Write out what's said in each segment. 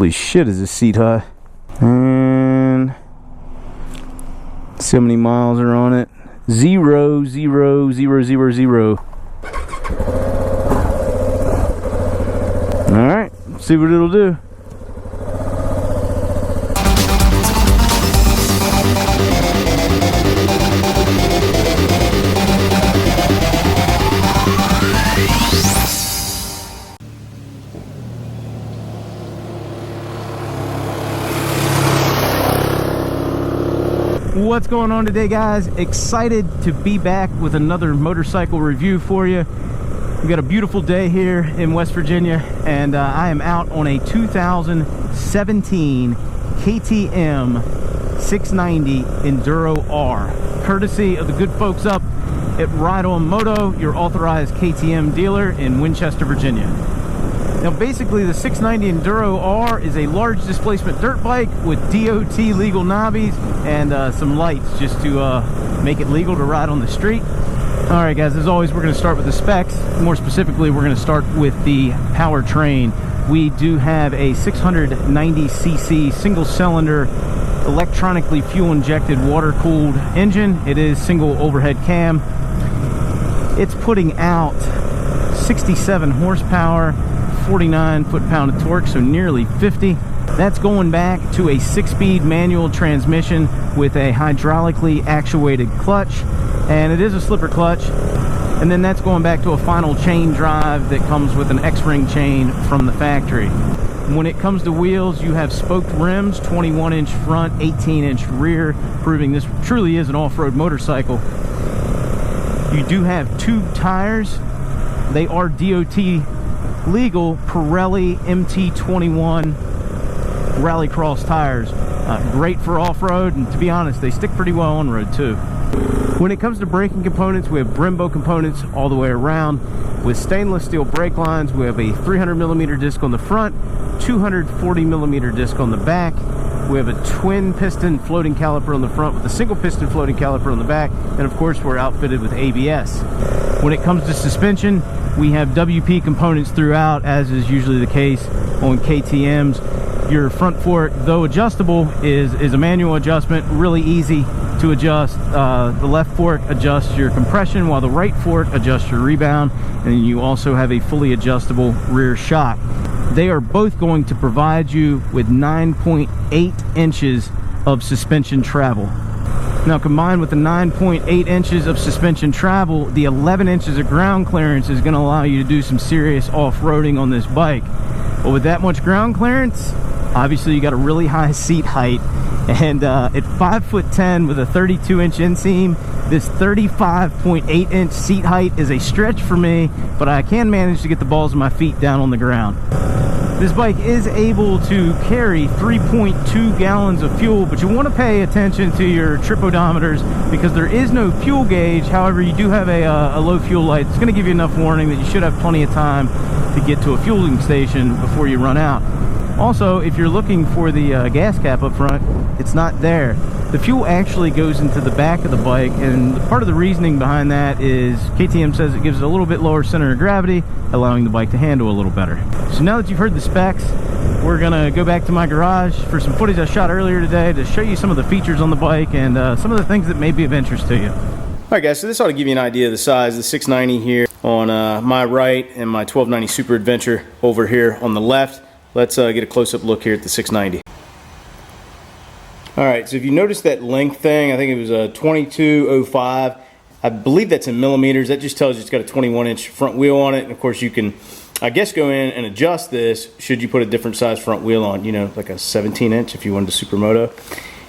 Holy shit, is this seat high. And see how many miles are on it. 0,0,0,0. Alright, see what it'll do. What's going on today, guys? Excited to be back with another motorcycle review for you. We got a beautiful day here in West Virginia, and I am out on a 2017 KTM 690 Enduro R, courtesy of the good folks up at Ride On Moto, your authorized KTM dealer in Winchester, Virginia. Now basically the 690 Enduro R is a large displacement dirt bike with DOT legal knobbies and some lights just to make it legal to ride on the street. Alright guys, as always we're going to start with the specs. More specifically, we're going to start with the powertrain. We do have a 690cc single cylinder electronically fuel injected water cooled engine. It is single overhead cam. It's putting out 67 horsepower, 49 foot-pound of torque, so nearly 50. That's going back to a 6-speed manual transmission with a hydraulically actuated clutch, and it is a slipper clutch. And then that's going back to a final chain drive that comes with an X-ring chain from the factory. When it comes to wheels, you have spoked rims, 21-inch front, 18-inch rear, proving this truly is an off-road motorcycle. You do have tube tires. They are DOT legal Pirelli MT21 Rallycross tires. Great for off-road, and to be honest, they stick pretty well on road too. When it comes to braking components, we have Brembo components all the way around with stainless steel brake lines. We have a 300mm disc on the front, 240mm disc on the back. We have a twin piston floating caliper on the front with a single piston floating caliper on the back, and of course we're outfitted with ABS. When it comes to suspension, we have WP components throughout, as is usually the case on KTMs. Your front fork, though adjustable, is a manual adjustment, really easy to adjust. The left fork adjusts your compression, while the right fork adjusts your rebound, and you also have a fully adjustable rear shock. They are both going to provide you with 9.8 inches of suspension travel. Now, combined with the 9.8 inches of suspension travel, the 11 inches of ground clearance is going to allow you to do some serious off-roading on this bike. But with that much ground clearance, obviously you got a really high seat height, and at 5'10" with a 32-inch inseam, this 35.8-inch seat height is a stretch for me, but I can manage to get the balls of my feet down on the ground. This bike is able to carry 3.2 gallons of fuel, but you want to pay attention to your trip odometers because there is no fuel gauge. However, you do have a low fuel light. It's going to give you enough warning that you should have plenty of time to get to a fueling station before you run out. Also, if you're looking for the gas cap up front, it's not there. The fuel actually goes into the back of the bike, and part of the reasoning behind that is KTM says it gives it a little bit lower center of gravity, allowing the bike to handle a little better. So now that you've heard the specs, we're gonna go back to my garage for some footage I shot earlier today to show you some of the features on the bike and some of the things that may be of interest to you. Alright guys, so this ought to give you an idea of the size of the 690 here on my right and my 1290 Super Adventure over here on the left. Let's get a close-up look here at the 690. Alright, so if you notice that length thing, I think it was a 2205. I believe that's in millimeters. That just tells you it's got a 21-inch front wheel on it. And of course you can, I guess, go in and adjust this should you put a different size front wheel on, you know, like a 17-inch if you wanted a Supermoto.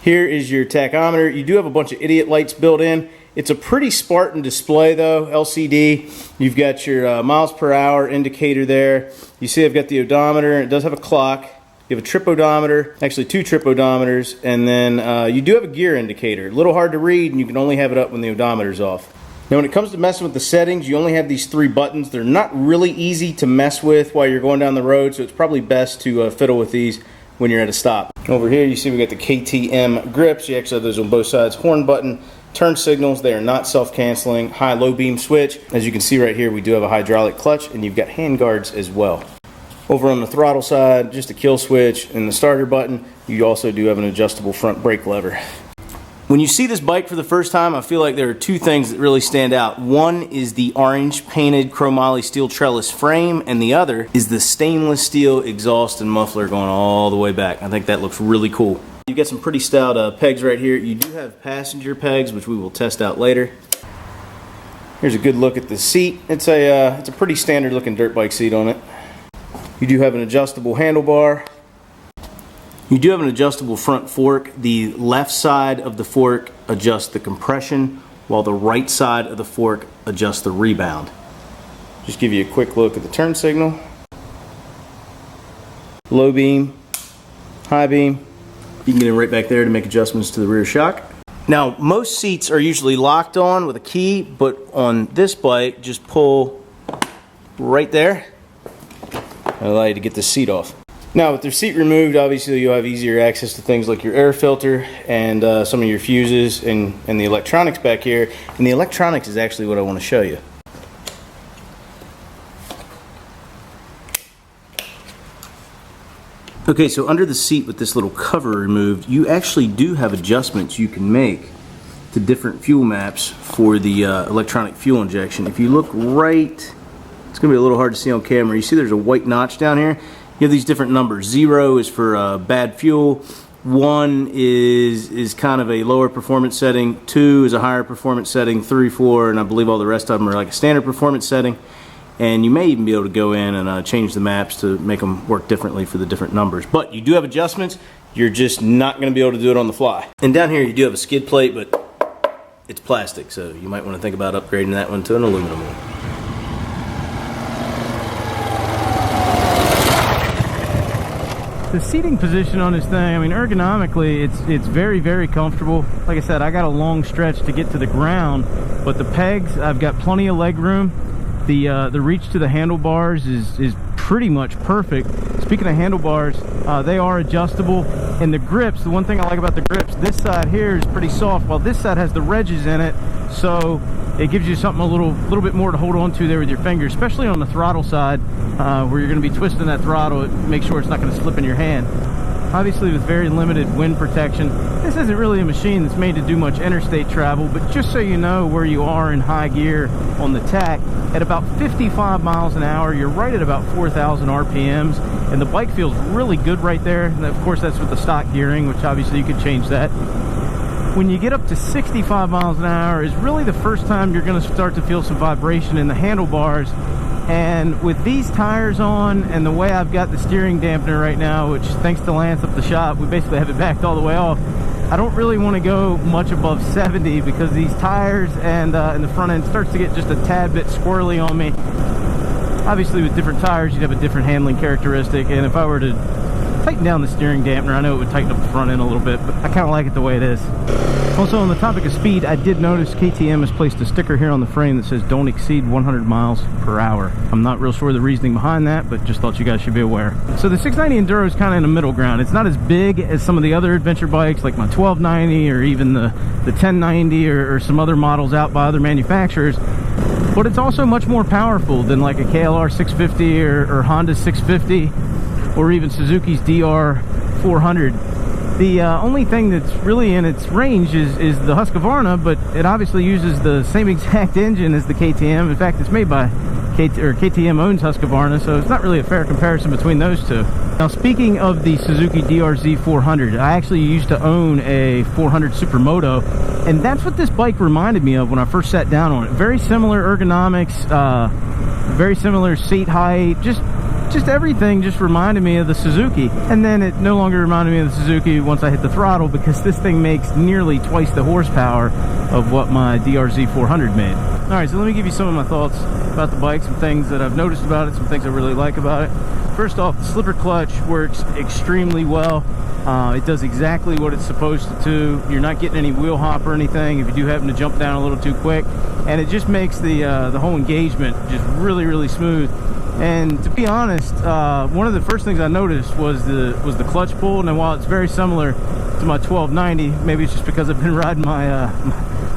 Here is your tachometer. You do have a bunch of idiot lights built in. It's a pretty Spartan display though, LCD. You've got your miles per hour indicator there. You see I've got the odometer. It does have a clock. You have a trip odometer, actually 2 trip odometers, and then you do have a gear indicator. A little hard to read, and you can only have it up when the odometer's off. Now when it comes to messing with the settings, you only have these 3 buttons. They're not really easy to mess with while you're going down the road, so it's probably best to fiddle with these when you're at a stop. Over here you see we got the KTM grips. You actually have those on both sides. Horn button, turn signals, they are not self-canceling. High-low beam switch. As you can see right here, we do have a hydraulic clutch, and you've got hand guards as well. Over on the throttle side, just a kill switch and the starter button. You also do have an adjustable front brake lever. When you see this bike for the first time, I feel like there are two things that really stand out. One is the orange painted chromoly steel trellis frame, and the other is the stainless steel exhaust and muffler going all the way back. I think that looks really cool. You've got some pretty stout pegs right here. You do have passenger pegs, which we will test out later. Here's a good look at the seat. It's a pretty standard looking dirt bike seat on it. You do have an adjustable handlebar. You do have an adjustable front fork. The left side of the fork adjusts the compression, while the right side of the fork adjusts the rebound. Just give you a quick look at the turn signal. Low beam, high beam. You can get in right back there to make adjustments to the rear shock. Now, most seats are usually locked on with a key, but on this bike, just pull right there. It'll allow you to get the seat off. Now, with the seat removed, obviously you'll have easier access to things like your air filter and some of your fuses and the electronics back here. And the electronics is actually what I want to show you. Okay, so under the seat with this little cover removed, you actually do have adjustments you can make to different fuel maps for the electronic fuel injection. If you look right, it's going to be a little hard to see on camera. You see there's a white notch down here? You have these different numbers. 0 is for bad fuel. 1 is kind of a lower performance setting. 2 is a higher performance setting. 3, 4, and I believe all the rest of them are like a standard performance setting. And you may even be able to go in and change the maps to make them work differently for the different numbers. But you do have adjustments. You're just not going to be able to do it on the fly. And down here you do have a skid plate, but it's plastic, so you might want to think about upgrading that one to an aluminum one. The seating position on this thing, I mean, ergonomically, it's very, very comfortable. Like I said, I got a long stretch to get to the ground, but the pegs, I've got plenty of leg room. The reach to the handlebars is pretty much perfect. Speaking of handlebars, they are adjustable, and the grips, the one thing I like about the grips, this side here is pretty soft, while this side has the wedges in it, so it gives you something a little bit more to hold on to there with your fingers, especially on the throttle side, where you're going to be twisting that throttle. Make sure it's not going to slip in your hand. Obviously, with very limited wind protection, this isn't really a machine that's made to do much interstate travel, but just so you know where you are in high gear on the tack, at about 55 miles an hour, you're right at about 4,000 RPMs, and the bike feels really good right there. And of course, that's with the stock gearing, which obviously you could change that. When you get up to 65 miles an hour is really the first time you're going to start to feel some vibration in the handlebars. And with these tires on and the way I've got the steering dampener right now, which thanks to Lance up the shop, we basically have it backed all the way off, I don't really want to go much above 70 because these tires and the front end starts to get just a tad bit squirrely on me. Obviously with different tires you'd have a different handling characteristic, and if I were to tighten down the steering dampener, I know it would tighten up the front end a little bit, but I kind of like it the way it is. Also, on the topic of speed, I did notice KTM has placed a sticker here on the frame that says don't exceed 100 miles per hour. I'm not real sure the reasoning behind that, but just thought you guys should be aware. So the 690 Enduro is kind of in the middle ground. It's not as big as some of the other adventure bikes like my 1290 or even the 1090 or some other models out by other manufacturers, but it's also much more powerful than like a KLR 650 or Honda 650 or even Suzuki's DR 400. The only thing that's really in its range is the Husqvarna, but it obviously uses the same exact engine as the KTM. In fact, it's made by KTM owns Husqvarna, so it's not really a fair comparison between those two. Now, speaking of the Suzuki DRZ 400, I actually used to own a 400 Supermoto, and that's what this bike reminded me of when I first sat down on it. Very similar ergonomics, very similar seat height, just everything just reminded me of the Suzuki. And then it no longer reminded me of the Suzuki once I hit the throttle, because this thing makes nearly twice the horsepower of what my DRZ 400 made. Alright, so let me give you some of my thoughts about the bike, some things that I've noticed about it, some things I really like about it. First off, the slipper clutch works extremely well. It does exactly what it's supposed to do. You're not getting any wheel hop or anything if you do happen to jump down a little too quick, and it just makes the whole engagement just really, really smooth. And to be honest, one of the first things I noticed was the clutch pull. Now, while it's very similar to my 1290, maybe it's just because I've been riding my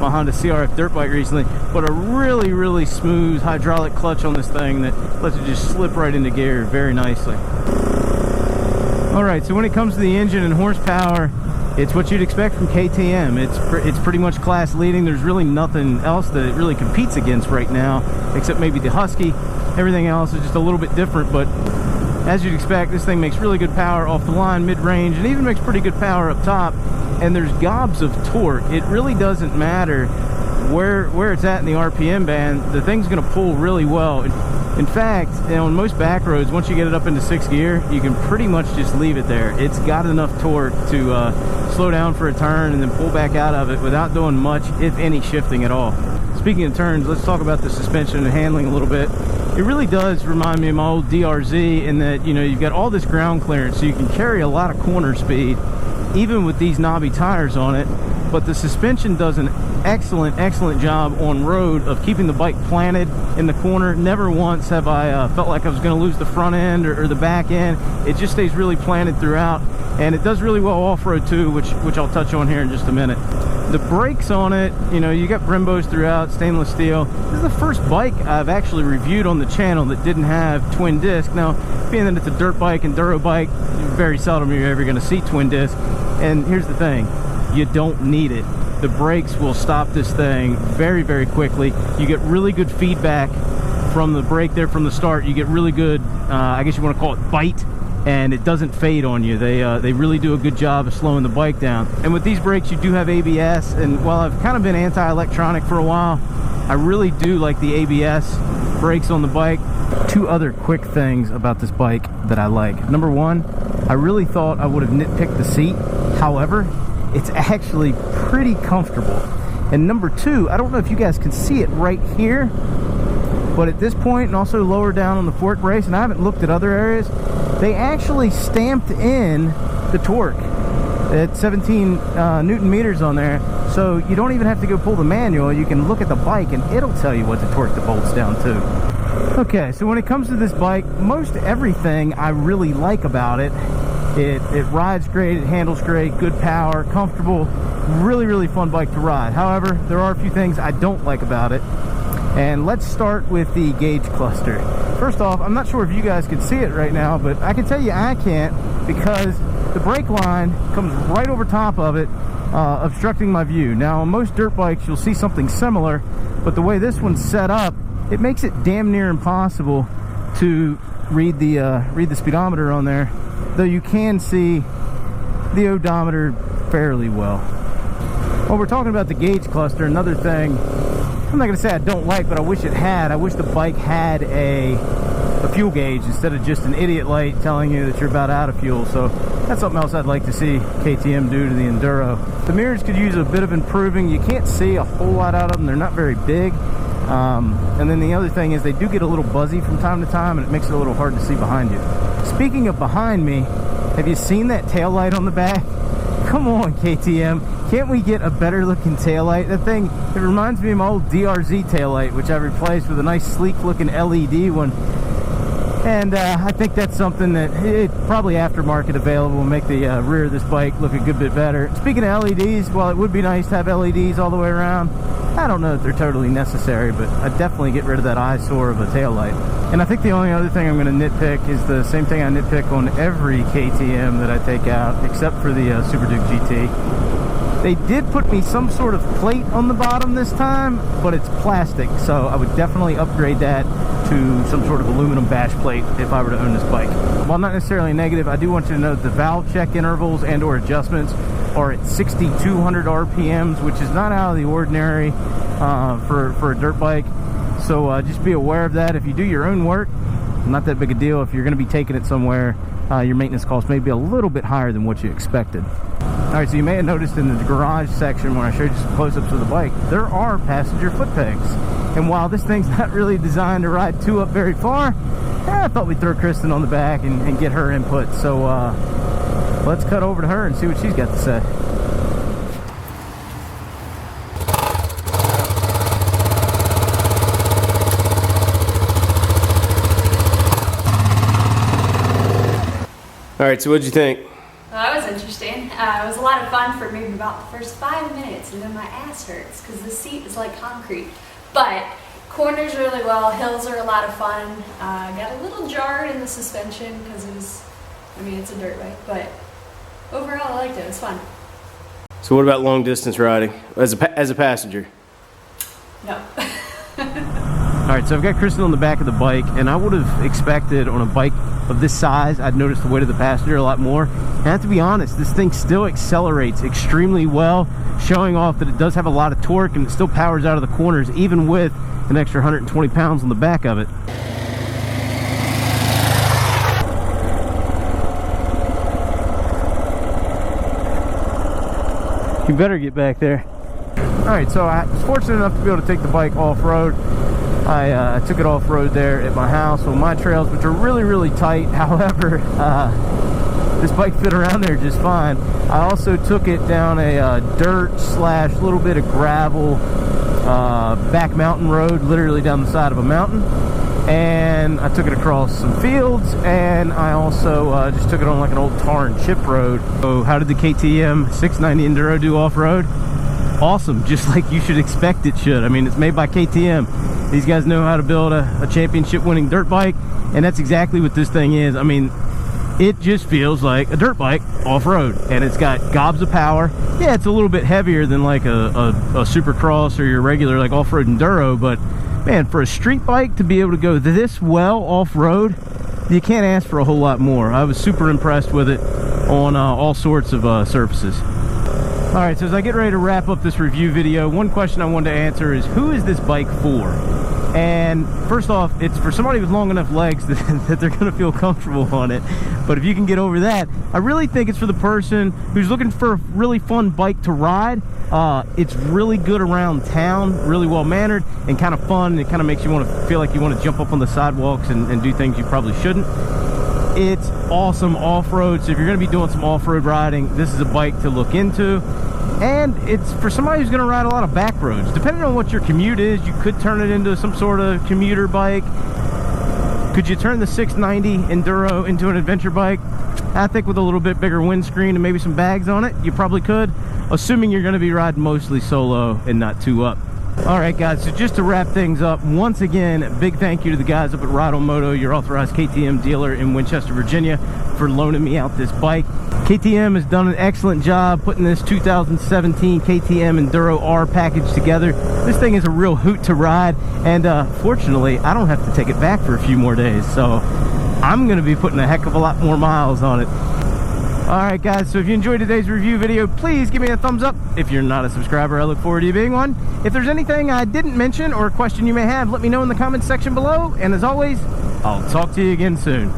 my Honda CRF dirt bike recently, but a really, really smooth hydraulic clutch on this thing that lets it just slip right into gear very nicely. Alright, so when it comes to the engine and horsepower, it's what you'd expect from KTM. It's pretty much class leading. There's really nothing else that it really competes against right now, except maybe the Husky. Everything else is just a little bit different, but as you'd expect, this thing makes really good power off the line, mid-range, and even makes pretty good power up top. And there's gobs of torque. It really doesn't matter where it's at in the RPM band. The thing's going to pull really well. In fact, on most back roads, once you get it up into 6th gear, you can pretty much just leave it there. It's got enough torque to slow down for a turn and then pull back out of it without doing much, if any, shifting at all. Speaking of turns, let's talk about the suspension and handling a little bit. It really does remind me of my old DRZ in that, you know, you've got all this ground clearance, so you can carry a lot of corner speed, even with these knobby tires on it. But the suspension does an excellent job on road of keeping the bike planted in the corner. Never once have I felt like I was going to lose the front end or the back end. It just stays really planted throughout, and it does really well off-road too, which I'll touch on here in just a minute. The brakes on it, you know, you got Brembos throughout, stainless steel. This is the first bike I've actually reviewed on the channel that didn't have twin disc. Now, being that it's a dirt bike, enduro bike, very seldom you're ever going to see twin disc. And here's the thing, you don't need it. The brakes will stop this thing very quickly. You get really good feedback from the brake there from the start. You get really good, I guess you want to call it bite, and it doesn't fade on you. They really do a good job of slowing the bike down. And with these brakes, you do have ABS, and while I've kind of been anti-electronic for a while, I really do like the ABS brakes on the bike. Two other quick things about this bike that I like. Number one, I really thought I would have nitpicked the seat. However, it's actually pretty comfortable. And number two, I don't know if you guys can see it right here, but at this point, and also lower down on the fork brace, and I haven't looked at other areas, they actually stamped in the torque at 17 Newton meters on there. So you don't even have to go pull the manual. You can look at the bike and it'll tell you what to torque the bolts down to. Okay, so when it comes to this bike, most everything I really like about it. It rides great, it handles great, good power, comfortable, really fun bike to ride. However, there are a few things I don't like about it. And let's start with the gauge cluster. First off, I'm not sure if you guys can see it right now, but I can tell you I can't, because the brake line comes right over top of it, obstructing my view. Now, on most dirt bikes, you'll see something similar, but the way this one's set up, it makes it damn near impossible to read the speedometer on there, though you can see the odometer fairly well. While we're talking about the gauge cluster, another thing I'm not going to say I don't like, but I wish it had. I wish the bike had a fuel gauge instead of just an idiot light telling you that you're about out of fuel. So that's something else I'd like to see KTM do to the Enduro. The mirrors could use a bit of improving. You can't see a whole lot out of them. They're not very big. And then the other thing is they do get a little buzzy from time to time, and it makes it a little hard to see behind you. Speaking of behind me, have you seen that tail light on the back? Come on, KTM. Can't we get a better looking taillight? That thing, it reminds me of my old DRZ taillight, which I replaced with a nice sleek looking LED one. And I think that's something that probably aftermarket available will make the rear of this bike look a good bit better. Speaking of LEDs, while it would be nice to have LEDs all the way around, I don't know if they're totally necessary, but I'd definitely get rid of that eyesore of a taillight. And I think the only other thing I'm going to nitpick is the same thing I nitpick on every KTM that I take out, except for the Super Duke GT. They did put me some sort of plate on the bottom this time, but it's plastic, so I would definitely upgrade that to some sort of aluminum bash plate if I were to own this bike. While not necessarily negative, I do want you to know that the valve check intervals and or adjustments are at 6,200 RPMs, which is not out of the ordinary for a dirt bike. So just be aware of that. If you do your own work, not that big a deal. If you're going to be taking it somewhere, your maintenance costs may be a little bit higher than what you expected. Alright, so you may have noticed in the garage section when I showed you some close-ups of the bike, there are passenger foot pegs. And while this thing's not really designed to ride two up very far, I thought we'd throw Kristen on the back and get her input. So let's cut over to her and see what she's got to say. All right, so what'd you think? Well, that was interesting. It was a lot of fun for maybe about the first 5 minutes, and then my ass hurts because the seat is like concrete. But corners really well, hills are a lot of fun. Got a little jarred in the suspension because it was, I mean, it's a dirt bike, but overall I liked it. It was fun. So what about long distance riding as a passenger? No. All right, so I've got Kristen on the back of the bike, and I would have expected on a bike of this size, I'd notice the weight of the passenger a lot more. And I have to be honest, this thing still accelerates extremely well, showing off that it does have a lot of torque and it still powers out of the corners, even with an extra 120 pounds on the back of it. You better get back there. All right, so I was fortunate enough to be able to take the bike off-road. I took it off-road there at my house on my trails, which are really, really tight. However, this bike fit around there just fine. I also took it down a dirt slash little bit of gravel back mountain road, literally down the side of a mountain. And I took it across some fields, and I also just took it on like an old tar and chip road. So how did the KTM 690 Enduro do off-road? Awesome, just like you should expect it should. I mean, it's made by KTM. These guys know how to build a championship winning dirt bike, and that's exactly what this thing is. I mean, it just feels like a dirt bike off-road, and it's got gobs of power. Yeah, it's a little bit heavier than like a supercross or your regular like off-road enduro, but man, for a street bike to be able to go this well off-road, you can't ask for a whole lot more. I was super impressed with it on all sorts of surfaces. All right, so as I get ready to wrap up this review video, one question I wanted to answer is, who is this bike for? And first off, it's for somebody with long enough legs that they're gonna feel comfortable on it. But if you can get over that, I really think it's for the person who's looking for a really fun bike to ride. It's really good around town, really well mannered and kind of fun. It kind of makes you want to feel like you want to jump up on the sidewalks and do things you probably shouldn't. It's awesome off-road, so if you're going to be doing some off-road riding, this is a bike to look into. And it's for somebody who's going to ride a lot of back roads. Depending on what your commute is, you could turn it into some sort of commuter bike. Could you turn the 690 Enduro into an adventure bike? I think with a little bit bigger windscreen and maybe some bags on it, you probably could, assuming you're going to be riding mostly solo and not two up. All right, guys, so just to wrap things up, once again, big thank you to the guys up at Ride on Moto, your authorized KTM dealer in Winchester, Virginia, for loaning me out this bike. KTM has done an excellent job putting this 2017 KTM Enduro R package together. This thing is a real hoot to ride, and fortunately, I don't have to take it back for a few more days, so I'm going to be putting a heck of a lot more miles on it. Alright guys, so if you enjoyed today's review video, please give me a thumbs up. If you're not a subscriber, I look forward to you being one. If there's anything I didn't mention or a question you may have, let me know in the comments section below. And as always, I'll talk to you again soon.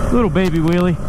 Little baby wheelie.